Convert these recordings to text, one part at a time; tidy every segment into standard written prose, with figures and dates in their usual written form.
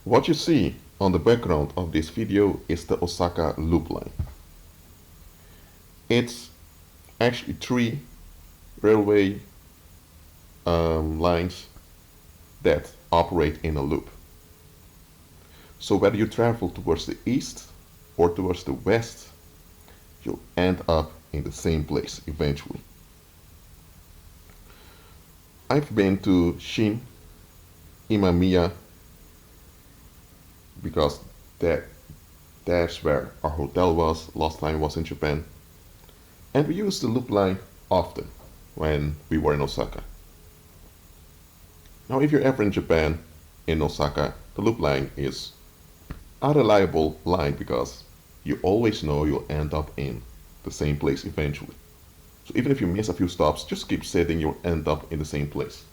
What you see on the background of this video is the Osaka loop line. It's actually three railway lines that operate in a loop. So whether you travel towards the east or towards the west, you'll end up in the same place eventually. I've been to Shin, Imamiya, because that's where our hotel was last time I was in Japan. And we used the loop line often when we were in Osaka. Now if you're ever in Japan, in Osaka, the loop line is a reliable line because you always know you'll end up in the same place eventually. So even if you miss a few stops, just keep sitting, you'll end up in the same place.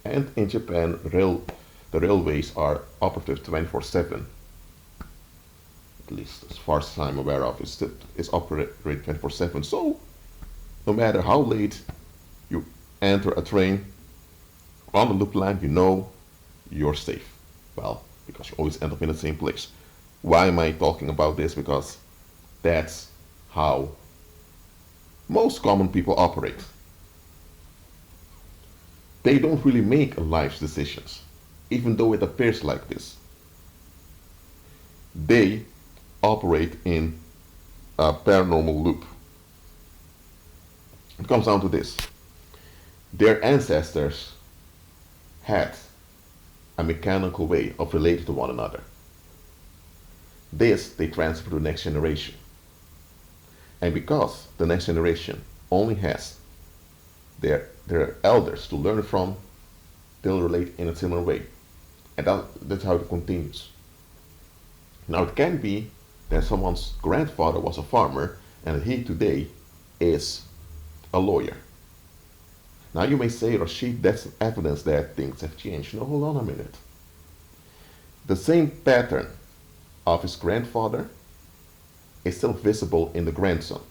And in Japan, the railways are operative 24/7. At least as far as I'm aware of, it's operated 24/7. So no matter how late you enter a train on the loop line, you know you're safe. Well, because you always end up in the same place. Why am I talking about this? Because that's how most common people operate. They don't really make life's decisions, even though it appears like this. They operate in a paranormal loop. It comes down to this. Their ancestors had a mechanical way of relating to one another. This they transfer to the next generation. And because the next generation only has their elders to learn from, they'll relate in a similar way. And that's how it continues. Now it can be that someone's grandfather was a farmer and he today is a lawyer. Now you may say, Rashid, that's evidence that things have changed. No, hold on a minute. The same pattern of his grandfather is still visible in the grandson.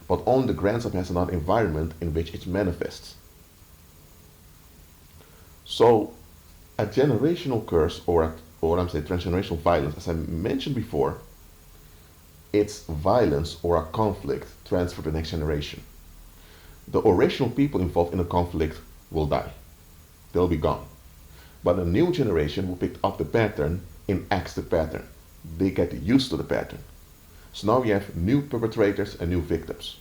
But only the grandson has another environment in which it manifests. So a generational curse, or I'm saying transgenerational violence, as I mentioned before, it's violence or a conflict transferred to the next generation. The original people involved in the conflict will die. They'll be gone. But a new generation will pick up the pattern, enacts the pattern. They get used to the pattern. So now we have new perpetrators and new victims.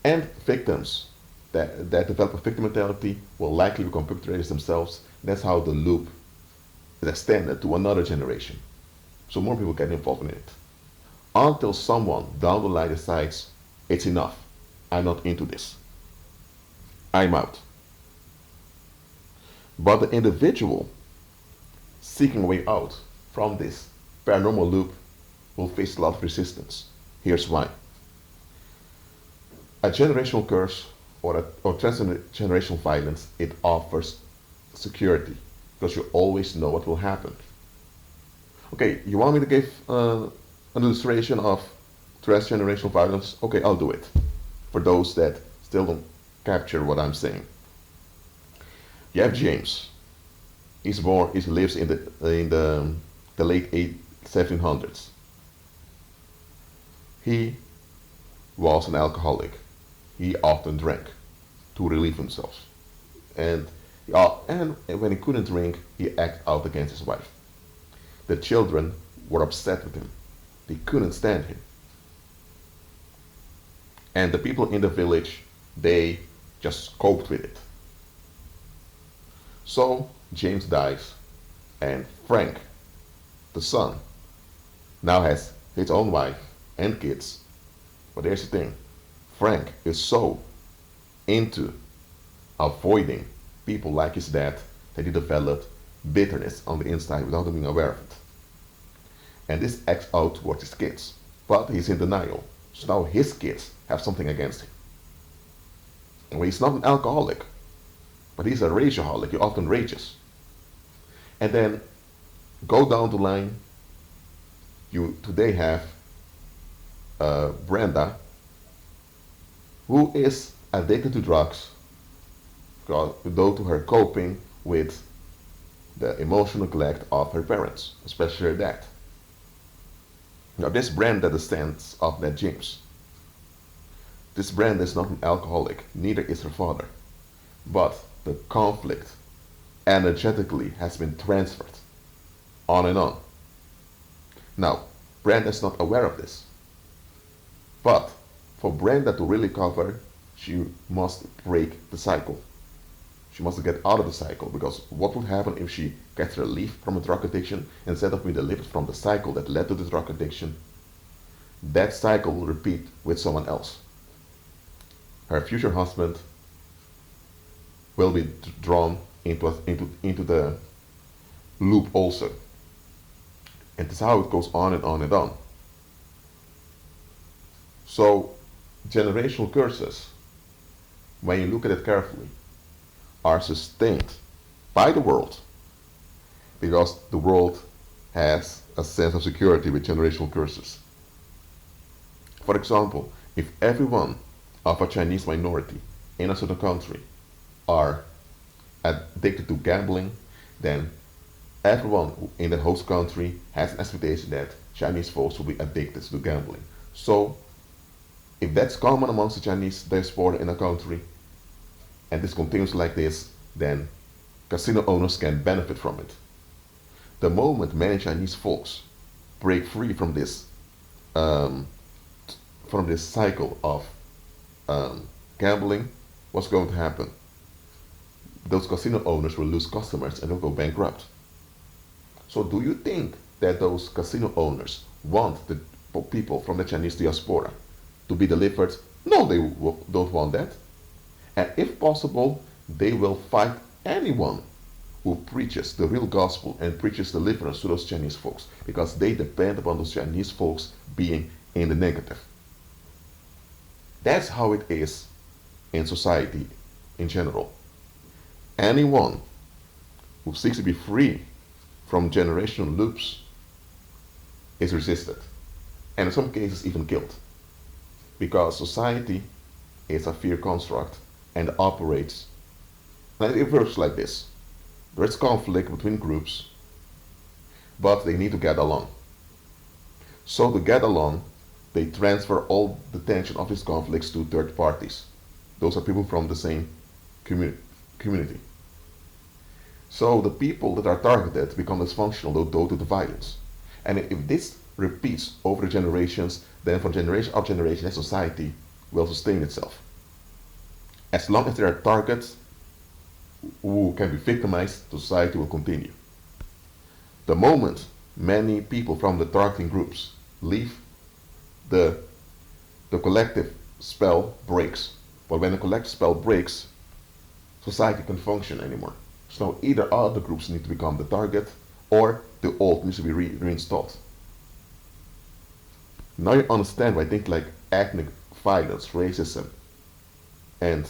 And victims that develop a victim mentality will likely become perpetrators themselves. That's how the loop is extended to another generation. So more people get involved in it. Until someone down the line decides, it's enough. I'm not into this. I'm out. But the individual seeking a way out from this paranormal loop will face a lot of resistance. Here's why. A generational curse or transgenerational violence, it offers security because you always know what will happen. Okay, you want me to give an illustration of transgenerational violence? Okay, I'll do it. For those that still don't capture what I'm saying. You have James. He lives in the late 1700s. He was an alcoholic. He often drank to relieve himself. And when he couldn't drink, he acted out against his wife. The children were upset with him. They couldn't stand him. And the people in the village, they just coped with it. So James dies, and Frank, the son, now has his own wife and kids. But there's the thing. Frank is so into avoiding people like his dad that he developed bitterness on the inside without being aware of it. And this acts out towards his kids. But he's in denial. So now his kids have something against him. And he's not an alcoholic, but he's a rageaholic. He often rages. And then go down the line. You today have Brenda, who is addicted to drugs, due to her coping with the emotional neglect of her parents, especially her dad. Now, this Brenda descends of that James. This Brenda is not an alcoholic, neither is her father. But the conflict energetically has been transferred on and on. Now, Brenda is not aware of this. But for Brenda to really recover, she must break the cycle. She must get out of the cycle, because what would happen if she gets relief from a drug addiction instead of being delivered from the cycle that led to the drug addiction? That cycle will repeat with someone else. Her future husband will be drawn into the loop also. And that's how it goes on and on and on. So, generational curses, when you look at it carefully, are sustained by the world, because the world has a sense of security with generational curses. For example, if everyone of a Chinese minority in a certain country are addicted to gambling, then everyone in the host country has an expectation that Chinese folks will be addicted to gambling. So, if that's common amongst the Chinese diaspora in a country, and this continues like this, then casino owners can benefit from it. The moment many Chinese folks break free from this cycle of gambling, what's going to happen? Those casino owners will lose customers and they'll go bankrupt. So do you think that those casino owners want the people from the Chinese diaspora to be delivered? No, they don't want that. And if possible, they will fight anyone who preaches the real gospel and preaches deliverance to those Chinese folks, because they depend upon those Chinese folks being in the negative. That's how it is in society in general. Anyone who seeks to be free from generational loops is resisted, and in some cases even killed, because society is a fear construct and operates, and it works like this. There is conflict between groups, but they need to get along. So to get along, they transfer all the tension of these conflicts to third parties. Those are people from the same community. So the people that are targeted become dysfunctional due to the violence. And if this repeats over the generations, then from generation to generation, that society will sustain itself. As long as there are targets who can be victimized, society will continue. The moment many people from the targeting groups leave, the collective spell breaks. But when the collective spell breaks, society can't function anymore. So either all the groups need to become the target, or the old needs to be reinstalled. Now you understand why things like ethnic violence, racism, and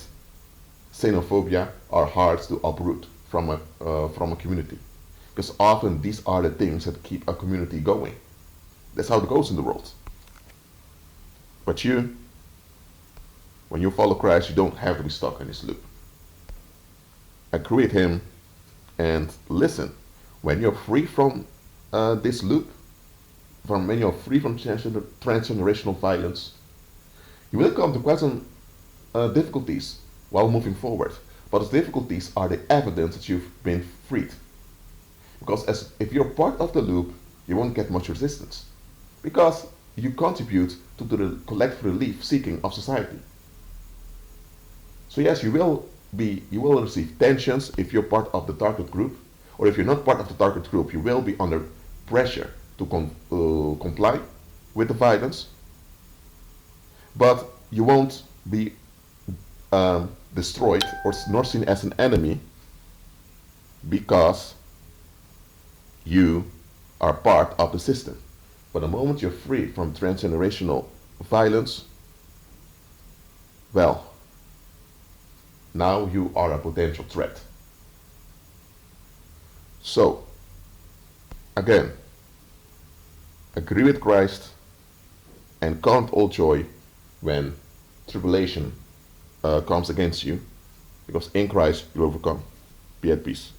xenophobia are hard to uproot from a community. Because often these are the things that keep a community going. That's how it goes in the world. But you, when you follow Christ, you don't have to be stuck in this loop. Agree with him and listen. When you're free from this loop, when you're free from transgenerational violence, you will come to quite some difficulties while moving forward. But those difficulties are the evidence that you've been freed. Because if you're part of the loop, you won't get much resistance. Because you contribute to the collective relief seeking of society. So yes, you will receive tensions if you're part of the target group, or if you're not part of the target group, you will be under pressure to comply with the violence, but you won't be destroyed or nor seen as an enemy, because you are part of the system. But the moment you're free from transgenerational violence, well, now you are a potential threat. So, again, agree with Christ and count all joy when tribulation comes against you, because in Christ you overcome. Be at peace.